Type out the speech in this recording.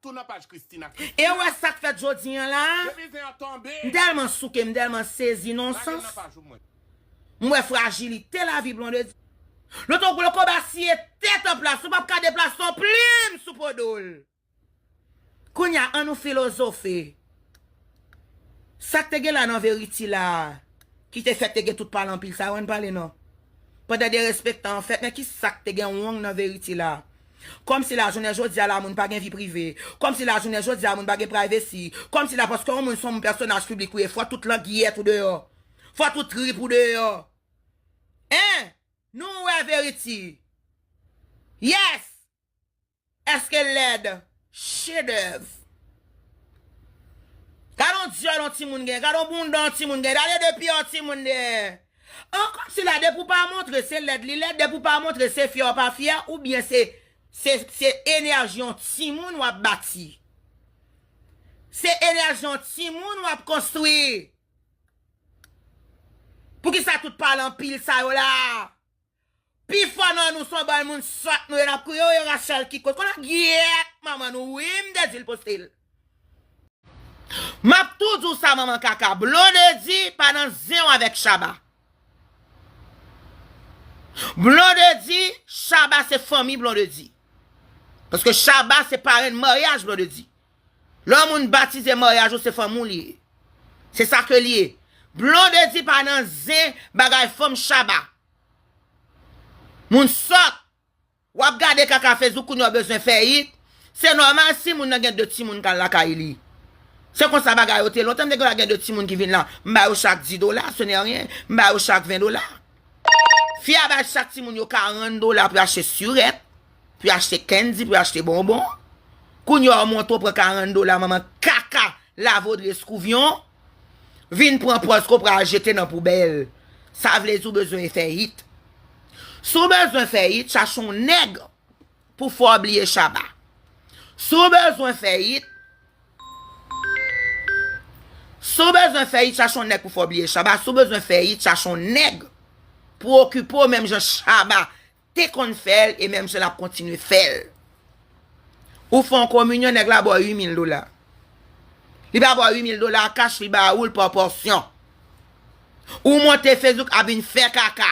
Tout n'a pas Christina. Et ouais, ça que fait jodi là. Tellement souke, tellement saisi non sens. Moi fragilité la vie blonde. L'autre pour le combat si tête en place, ou pas ka déplacer son plume sous podol. Kounya an nou philosophe. Ça que te gen là dans vérité là. Qui te fait te gen tout parler en pile ça on parler non. Pas de respect en fait, mais qui ça que te gen wong dans vérité là. Comme si la journée jodi a la moun pa gen vie privée, comme si la journée jodi a moun pa gen privacy, comme si la parce que moun son personnage public ou faut toute la guillette ou dehors. Faut tout trip ou dehors. Hein? Nous ouais vérité. Yes. Est-ce que l'aide chef d'œuvre? Gardons Dieu dans ti moun gen, gardons bon dans ti moun gen, d'aller depuis ti moun gen. Comme si la de pour pas montrer c'est l'aide, l'aide de pour pas montrer c'est fier pas fier ou bien c'est énergie en ti moun ou a bâti. C'est énergie en ti moun ou a construit. Pour qui ça tout parle en pile ça yo là. Pi fwa nan nous son ban moun sot nou yon ap kouyo yon Rachel ki kote. Kon a giet maman nou wim de zil postil. Map toujours ça maman kaka. Blonde di pendant zéro avec Chaba. Blonde di, Chaba c'est famille blonde di. Parce que Chaba c'est parrain de mariage blonde di. L'homme moun baptisé mariage ou c'est famille lié. C'est ça que lié. Blonde di pendant zé bagay femme Chaba. Moun sot, wap gade kaka Facebook koun yo besoin faillite. C'est normal si moun nan gen de ti moun kan la ka ili. C'est comme ça bagay yo te longtemps de gen de ti moun qui vin là. Mba yo chaque $10, ce n'est rien. Mba yo chaque $20. Fia ba chaque ti moun yo $40 pour acheter surette, puis acheter candy, puis acheter bonbon. Koun yo monto pour $40 maman kaka la vaudre scouvion. Vin prend poste pour jeter dans poubelle. Ça vle zou besoin faillite. Sous besoin faillite, cherchons nègre pour faire oublier Chaba. Sous besoin faillite, cherchons nègre pour faire oublier Chaba. Sous besoin faillite, cherchons nègre pour occuper même Jean Chaba. T'es qu'on fait et même je la continue faire. Ou font communion nègre la boit $8,000. Il va boire $8,000 cash, il va ou proportion. Ou monter Facebook à bin faire caca.